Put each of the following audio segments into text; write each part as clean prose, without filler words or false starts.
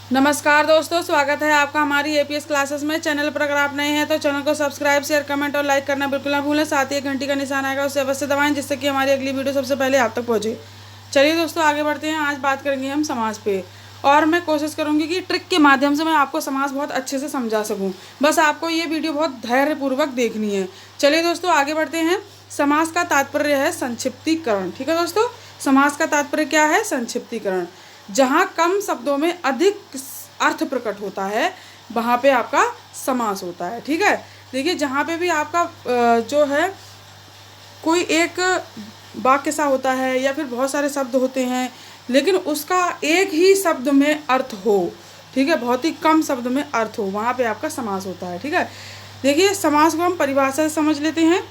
नमस्कार दोस्तों, स्वागत है आपका हमारी एपीएस क्लासेस में। चैनल पर अगर आप नए हैं तो चैनल को सब्सक्राइब, शेयर, कमेंट और लाइक करना बिल्कुल ना भूलें। साथ ही घंटी का निशान आएगा, उसे अवश्य दबाएं जिससे कि हमारी अगली वीडियो सबसे पहले आप तक पहुंचे। चलिए दोस्तों, आगे बढ़ते हैं। आज बात करेंगे हम समास पे, और मैं कोशिश करूंगी कि ट्रिक के माध्यम से मैं आपको समास बहुत अच्छे से समझा सकूँ। बस आपको ये वीडियो बहुत धैर्यपूर्वक देखनी है। चलिए दोस्तों, आगे बढ़ते हैं। समास का तात्पर्य है संक्षिप्तीकरण। ठीक है दोस्तों, समास का तात्पर्य क्या है? संक्षिप्तीकरण। जहाँ कम शब्दों में अधिक अर्थ प्रकट होता है, वहाँ पे आपका समास होता है। ठीक है, देखिए जहाँ पे भी आपका जो है कोई एक वाक्य सा होता है या फिर बहुत सारे शब्द होते हैं, लेकिन उसका एक ही शब्द में अर्थ हो, ठीक है, बहुत ही कम शब्द में अर्थ हो, वहाँ पे आपका समास होता है। ठीक है, देखिए समास को हम परिभाषा से समझ लेते हैं।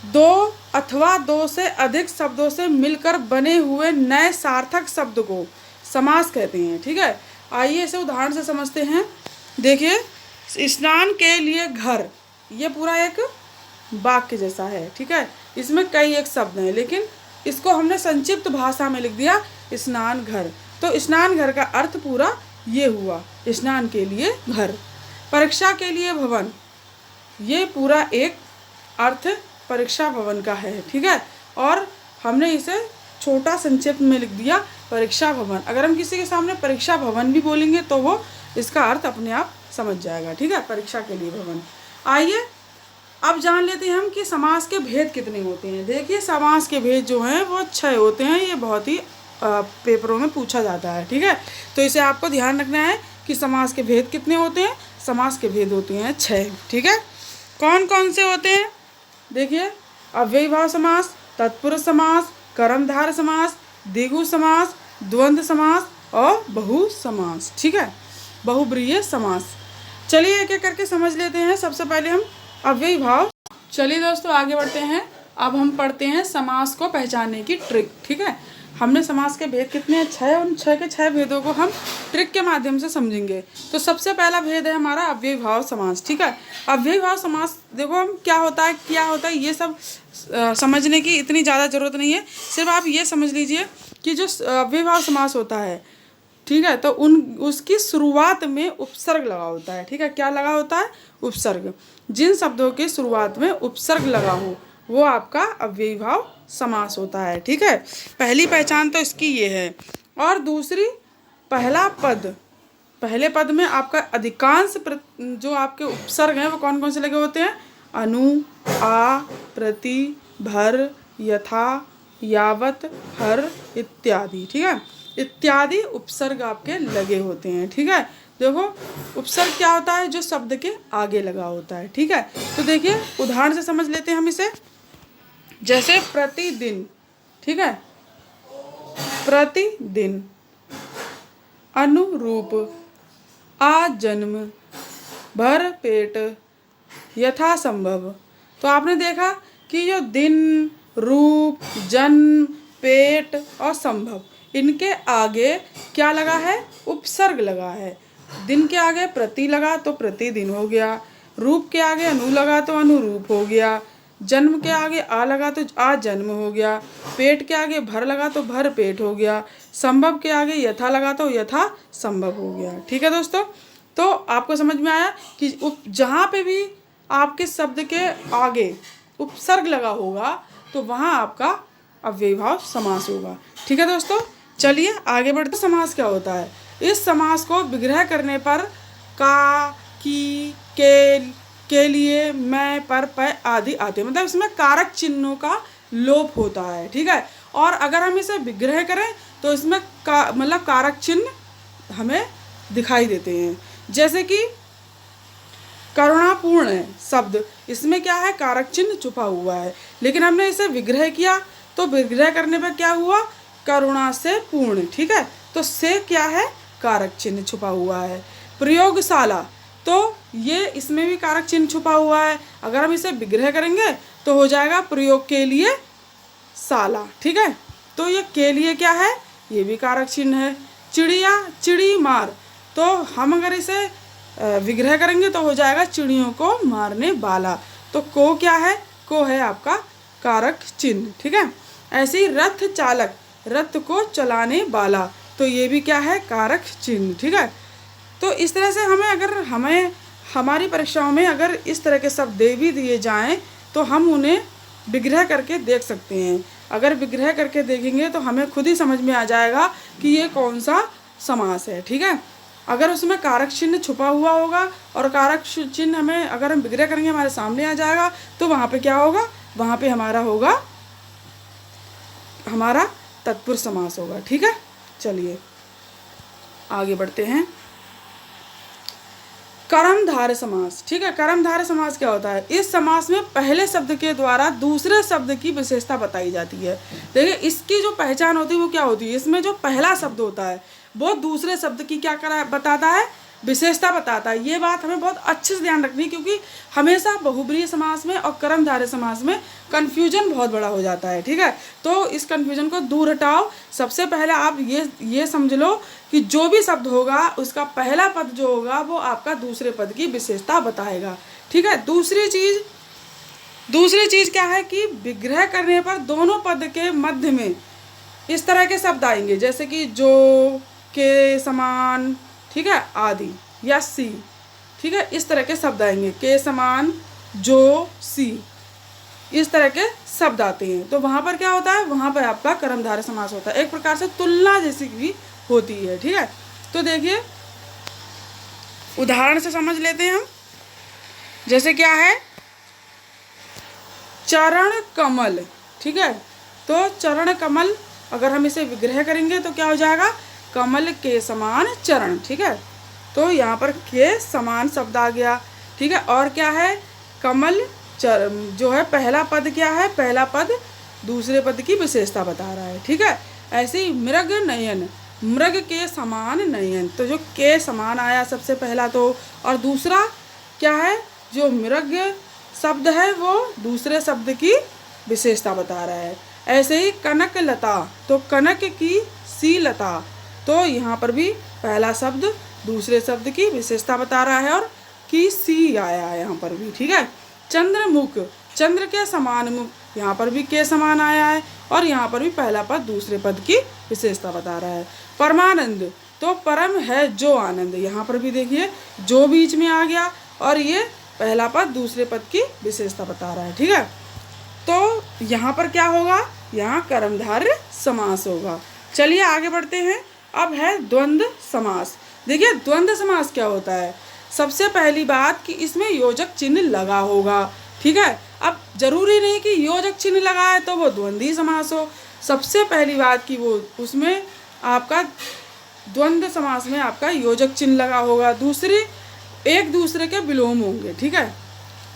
दो अथवा दो से अधिक शब्दों से मिलकर बने हुए नए सार्थक शब्द को समास कहते हैं। ठीक है, आइए इसे उदाहरण से समझते हैं। देखिए, स्नान के लिए घर, ये पूरा एक वाक्य जैसा है। ठीक है, इसमें कई एक शब्द हैं, लेकिन इसको हमने संक्षिप्त भाषा में लिख दिया स्नान घर। तो स्नान घर का अर्थ पूरा ये हुआ, स्नान के लिए घर। परीक्षा के लिए भवन, ये पूरा एक अर्थ परीक्षा भवन का है। ठीक है, और हमने इसे छोटा संक्षिप्त में लिख दिया परीक्षा भवन। अगर हम किसी के सामने परीक्षा भवन भी बोलेंगे तो वो इसका अर्थ अपने आप समझ जाएगा। ठीक है, परीक्षा के लिए भवन। आइए अब जान लेते हैं हम कि समास के भेद कितने होते हैं। देखिए, समास के भेद जो हैं वो 6 होते हैं। ये बहुत ही पेपरों में पूछा जाता है। ठीक है, तो इसे आपको ध्यान रखना है कि समास के भेद कितने होते हैं। समास के भेद होते हैं 6। ठीक है, कौन कौन से होते हैं? देखिए, अव्ययीभाव समास, तत्पुरुष समास, कर्मधारय समास, द्विगु समास, द्वंद्व समास और बहु समास। ठीक है, बहुब्रीहि समास। चलिए एक एक करके समझ लेते हैं। सबसे पहले हम अव्ययीभाव। चलिए दोस्तों, आगे बढ़ते हैं। अब हम पढ़ते हैं समास को पहचानने की ट्रिक। ठीक है, हमने समास के भेद कितने हैं? 6। उन 6 के 6 भेदों को हम ट्रिक के माध्यम से समझेंगे। तो सबसे पहला भेद है हमारा अव्ययीभाव समास। ठीक है, अव्ययीभाव समास देखो हम क्या होता है ये सब समझने की इतनी ज़्यादा ज़रूरत नहीं है। सिर्फ आप ये समझ लीजिए कि जो अव्ययीभाव समास होता है, ठीक है, तो उसकी शुरुआत में उपसर्ग लगा होता है। ठीक है, क्या लगा होता है? उपसर्ग। जिन शब्दों की शुरुआत में उपसर्ग लगा हो वो आपका अव्ययीभाव समास होता है। ठीक है, पहली पहचान तो इसकी ये है। और दूसरी, पहला पद, पहले पद में आपका अधिकांश जो आपके उपसर्ग हैं वो कौन कौन से लगे होते हैं? अनु, आ, प्रति, भर, यथा, यावत, हर इत्यादि। ठीक है, इत्यादि उपसर्ग आपके लगे होते हैं। ठीक है, देखो उपसर्ग क्या होता है? जो शब्द के आगे लगा होता है। ठीक है, तो देखिए उदाहरण से समझ लेते हैं हम इसे। जैसे प्रतिदिन, ठीक है, प्रतिदिन, अनुरूप, आजन्म, भर पेट, यथासंभव। तो आपने देखा कि जो दिन, रूप, जन्म, पेट और संभव, इनके आगे क्या लगा है? उपसर्ग लगा है। दिन के आगे प्रति लगा तो प्रतिदिन हो गया, रूप के आगे अनु लगा तो अनुरूप हो गया, जन्म के आगे आ लगा तो आ जन्म हो गया, पेट के आगे भर लगा तो भर पेट हो गया, संभव के आगे यथा लगा तो यथा संभव हो गया। ठीक है दोस्तों, तो आपको समझ में आया कि जहाँ पे भी आपके शब्द के आगे उपसर्ग लगा होगा तो वहाँ आपका अव्ययीभाव समास होगा। ठीक है दोस्तों, चलिए आगे बढ़ते। समास क्या होता है? इस समास को विग्रह करने पर का, की, के लिए, मैं, पर, पय आदि आते हैं। मतलब इसमें कारक चिन्हों का लोप होता है। ठीक है, और अगर हम इसे विग्रह करें तो इसमें मतलब कारक चिन्ह हमें दिखाई देते हैं। जैसे कि करुणापूर्ण शब्द, इसमें क्या है? कारक चिन्ह छुपा हुआ है, लेकिन हमने इसे विग्रह किया तो विग्रह करने पर क्या हुआ? करुणा से पूर्ण। ठीक है, तो से क्या है? कारक चिन्ह छुपा हुआ है। प्रयोगशाला, तो ये इसमें भी कारक चिन्ह छुपा हुआ है। अगर हम इसे विग्रह करेंगे तो हो जाएगा प्रयोग के लिए शाला। ठीक है, तो ये के लिए क्या है? ये भी कारक चिन्ह है। चिड़िया, चिड़ी मार, तो हम अगर इसे विग्रह करेंगे तो हो जाएगा चिड़ियों को मारने वाला। तो को क्या है? को है आपका कारक चिन्ह। ठीक है, ऐसे ही रथ चालक, रथ को चलाने वाला, तो ये भी क्या है, कारक चिन्ह। ठीक है, तो इस तरह से हमें हमारी परीक्षाओं में अगर इस तरह के शब्द दे भी दिए जाएं तो हम उन्हें विग्रह करके देख सकते हैं। अगर विग्रह करके देखेंगे तो हमें खुद ही समझ में आ जाएगा कि ये कौन सा समास है। ठीक है, अगर उसमें कारक चिन्ह छुपा हुआ होगा और कारक चिन्ह हमें अगर हम विग्रह करेंगे हमारे सामने आ जाएगा, तो वहाँ पे क्या होगा, वहाँ पे हमारा तत्पुरुष समास होगा। ठीक है, चलिए आगे बढ़ते हैं। कर्मधारय समास। ठीक है, कर्मधारय समास क्या होता है? इस समास में पहले शब्द के द्वारा दूसरे शब्द की विशेषता बताई जाती है। देखिए, इसकी जो पहचान होती है वो क्या होती है, इसमें जो पहला शब्द होता है वो दूसरे शब्द की क्या बताता है, विशेषता बताता है। ये बात हमें बहुत अच्छे से ध्यान रखनी है, क्योंकि हमेशा बहुब्रीहि समास में और कर्मधारय समास में कन्फ्यूजन बहुत बड़ा हो जाता है। ठीक है, तो इस कन्फ्यूजन को दूर हटाओ। सबसे पहले आप ये समझ लो कि जो भी शब्द होगा उसका पहला पद जो होगा वो आपका दूसरे पद की विशेषता बताएगा। ठीक है, दूसरी चीज़ क्या है कि विग्रह करने पर दोनों पद के मध्य में इस तरह के शब्द आएंगे, जैसे कि जो, के समान, ठीक है, आदि, या सी। ठीक है, इस तरह के शब्द आएंगे, के समान, जो, सी, इस तरह के शब्द आते हैं। तो वहाँ पर क्या होता है, वहाँ पर आपका कर्मधारय समास होता है, एक प्रकार से तुलना जैसी भी होती है। ठीक है, तो देखिए उदाहरण से समझ लेते हैं हम। जैसे क्या है, चरण कमल। ठीक है, तो चरण कमल अगर हम इसे विग्रह करेंगे तो क्या हो जाएगा, कमल के समान चरण। ठीक है, तो यहाँ पर के समान शब्द आ गया। ठीक है, और क्या है, कमल जो है पहला पद क्या है, पहला पद दूसरे पद की विशेषता बता रहा है। ठीक है, ऐसे ही मृग नयन, मृग के समान नयन, तो जो के समान आया सबसे पहला, तो और दूसरा क्या है, जो मृग शब्द है वो दूसरे शब्द की विशेषता बता रहा है। ऐसे ही कनक लता, तो कनक की सी लता, तो यहाँ पर भी पहला शब्द दूसरे शब्द की विशेषता बता रहा है और की सी आया है यहाँ पर भी। ठीक है, चंद्रमुख, चंद्र के समान मुख, यहाँ पर भी के समान आया है और यहाँ पर भी पहला पद दूसरे पद की विशेषता बता रहा है। परमानंद, तो परम है जो आनंद, यहाँ पर भी देखिए जो बीच में आ गया और ये पहला पद दूसरे पद की विशेषता बता रहा है। ठीक है, तो यहाँ पर क्या होगा, यहाँ कर्मधारय समास होगा। चलिए आगे बढ़ते हैं। अब है द्वंद्व समास। देखिए द्वंद्व समास क्या होता है, सबसे पहली बात कि इसमें योजक चिन्ह लगा होगा। ठीक है, अब जरूरी नहीं कि योजक चिन्ह लगा है तो वो द्वंद्वी समास हो। सबसे पहली बात कि वो उसमें आपका द्वंद्व समास में आपका योजक चिन्ह लगा होगा, दूसरी एक दूसरे के विलोम होंगे। ठीक है,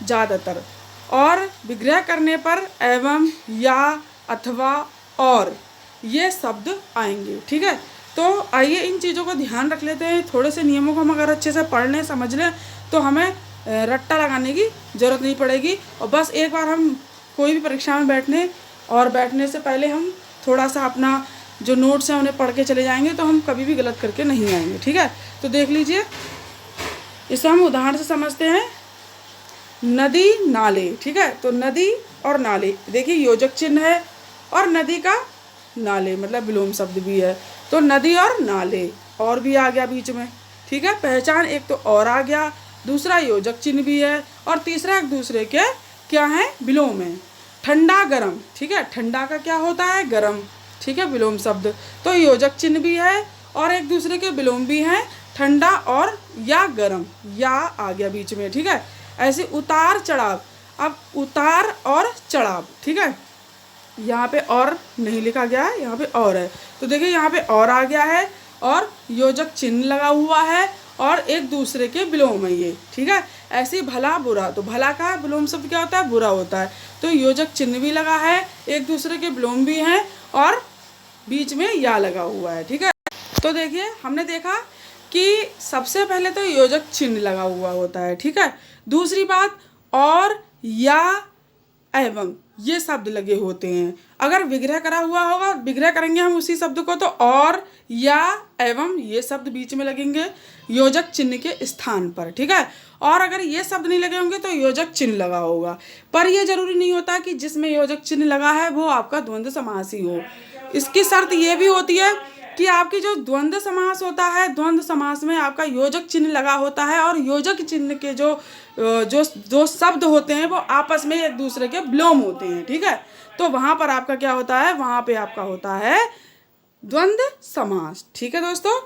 ज़्यादातर, और विग्रह करने पर एवं, या, अथवा, और ये शब्द आएंगे। ठीक है, तो आइए इन चीज़ों को ध्यान रख लेते हैं। थोड़े से नियमों को हम अगर अच्छे से पढ़ लें, समझ लें, तो हमें रट्टा लगाने की ज़रूरत नहीं पड़ेगी। और बस एक बार हम कोई भी परीक्षा में बैठने से पहले हम थोड़ा सा अपना जो नोट्स हैं उन्हें पढ़ के चले जाएंगे, तो हम कभी भी गलत करके नहीं आएंगे। ठीक है, तो देख लीजिए, इसे हम उदाहरण से समझते हैं। नदी, नाले। ठीक है, तो नदी और नाले, देखिए योजक चिन्ह है और नदी का नाले मतलब विलोम शब्द भी है, तो नदी और नाले, और भी आ गया बीच में। ठीक है, पहचान एक तो और आ गया, दूसरा योजक चिन्ह भी है और तीसरा एक दूसरे के क्या है, विलोम है। ठंडा, गरम। ठीक है, ठंडा का क्या होता है, गरम। ठीक है, विलोम शब्द, तो योजक चिन्ह भी है और एक दूसरे के विलोम भी हैं, ठंडा और या गरम, या आ गया बीच में। ठीक है, ऐसे उतार चढ़ाव, अब उतार और चढ़ाव। ठीक है, यहाँ पे और नहीं लिखा गया है, यहाँ पे और है, तो देखिए यहाँ पे और आ गया है और योजक चिन्ह लगा हुआ है और एक दूसरे के विलोम है ये। ठीक है, ऐसे भला, बुरा, तो भला का विलोम शब्द क्या होता है, बुरा होता है, तो योजक चिन्ह भी लगा है, एक दूसरे के विलोम भी हैं और बीच में या लगा हुआ है। ठीक है, तो देखिए हमने देखा कि सबसे पहले तो योजक चिन्ह लगा हुआ होता है। ठीक है, दूसरी बात, और, या, एवं, ये शब्द लगे होते हैं। अगर विग्रह करा हुआ होगा, विग्रह करेंगे हम उसी शब्द को, तो और, या, एवं ये शब्द बीच में लगेंगे योजक चिन्ह के स्थान पर, ठीक है। और अगर ये शब्द नहीं लगे होंगे तो योजक चिन्ह लगा होगा। पर यह जरूरी नहीं होता कि जिसमें योजक चिन्ह लगा है वो आपका द्वंद्व समास ही हो। इसकी शर्त ये भी होती है कि आपकी जो द्वंद्व समास होता है, द्वंद्व समास में आपका योजक चिन्ह लगा होता है और योजक चिन्ह के जो शब्द होते हैं वो आपस में एक दूसरे के विलोम होते हैं, ठीक है। तो वहां पर आपका क्या होता है, वहां पे आपका होता है द्वंद्व समास, ठीक है दोस्तों।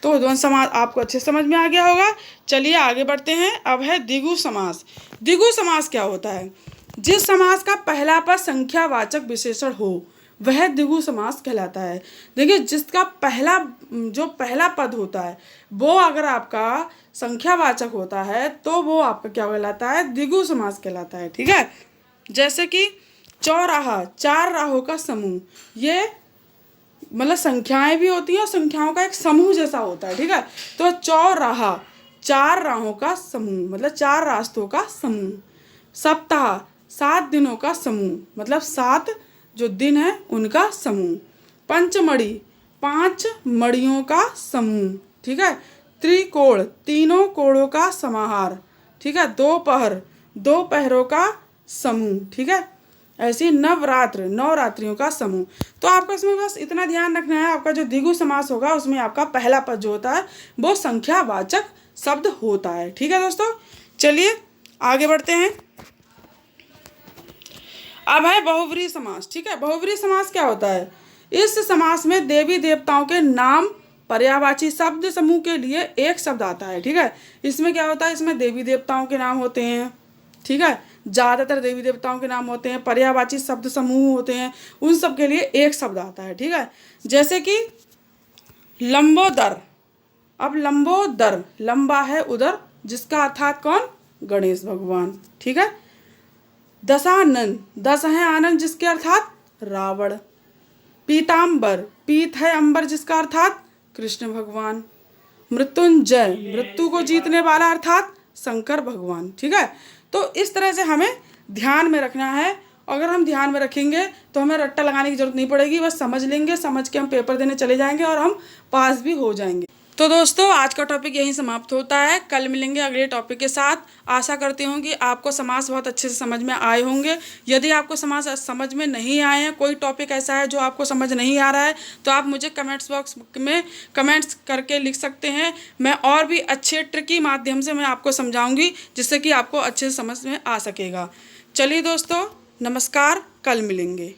तो द्वंद्व समास आपको अच्छे समझ में आ गया होगा। चलिए आगे बढ़ते हैं। अब है द्विगु समास। द्विगु समास क्या होता है? जिस समास का पहला पद संख्यावाचक विशेषण हो वह द्विगु समास कहलाता है। देखिए, जिसका पहला पद होता है वो अगर आपका संख्यावाचक होता है तो वो आपका क्या कहलाता है, द्विगु समास कहलाता है, ठीक है। जैसे कि चौराहा, चार राहों का समूह, ये मतलब संख्याएं भी होती हैं और संख्याओं का एक समूह जैसा होता है, ठीक है। तो चौराहा, चार राहों का समूह मतलब चार रास्तों का समूह। सप्ताह, 7 दिनों का समूह मतलब 7 जो दिन है उनका समूह। पंचमढ़ी, 5 मड़ियों का समूह, ठीक है। त्रिकोण, तीनों कोणों का समाहार, ठीक है। दोपहर, 2 पहरों का समूह, ठीक है। ऐसी नवरात्र, 9 रात्रियों का समूह। तो आपको इसमें बस इतना ध्यान रखना है, आपका जो द्विगु समास होगा उसमें आपका पहला पद जो होता है वो संख्यावाचक शब्द होता है, ठीक है दोस्तों। चलिए आगे बढ़ते हैं। अब है बहुव्रीहि समास, ठीक है। बहुव्रीहि समास क्या होता है? इस समास में देवी देवताओं के नाम पर्यायवाची शब्द समूह के लिए एक शब्द आता है, ठीक है। इसमें क्या होता है, इसमें देवी देवताओं के नाम होते हैं, ठीक है। ज़्यादातर देवी देवताओं के नाम होते हैं, पर्यायवाची शब्द समूह होते हैं, उन सब के लिए एक शब्द आता है, ठीक है। जैसे कि लंबोदर। अब लंबोदर, लंबा है उदर, जिसका अर्थात कौन? गणेश भगवान, ठीक है। दशानन, दस है आनंद जिसके अर्थात रावण। पीताम्बर, पीत है अंबर जिसका अर्थात कृष्ण भगवान। मृत्युंजय, मृत्यु को जीतने वाला अर्थात शंकर भगवान, ठीक है। तो इस तरह से हमें ध्यान में रखना है। अगर हम ध्यान में रखेंगे तो हमें रट्टा लगाने की जरूरत नहीं पड़ेगी, बस समझ लेंगे, समझ के हम पेपर देने चले जाएंगे और हम पास भी हो जाएंगे। तो दोस्तों आज का टॉपिक यहीं समाप्त होता है। कल मिलेंगे अगले टॉपिक के साथ। आशा करती हूँ कि आपको समास बहुत अच्छे से समझ में आए होंगे। यदि आपको समास समझ में नहीं आए हैं, कोई टॉपिक ऐसा है जो आपको समझ नहीं आ रहा है, तो आप मुझे कमेंट्स बॉक्स में कमेंट्स करके लिख सकते हैं। मैं और भी अच्छे ट्रिकी माध्यम से मैं आपको समझाऊंगी जिससे कि आपको अच्छे से समझ में आ सकेगा। चलिए दोस्तों, नमस्कार, कल मिलेंगे।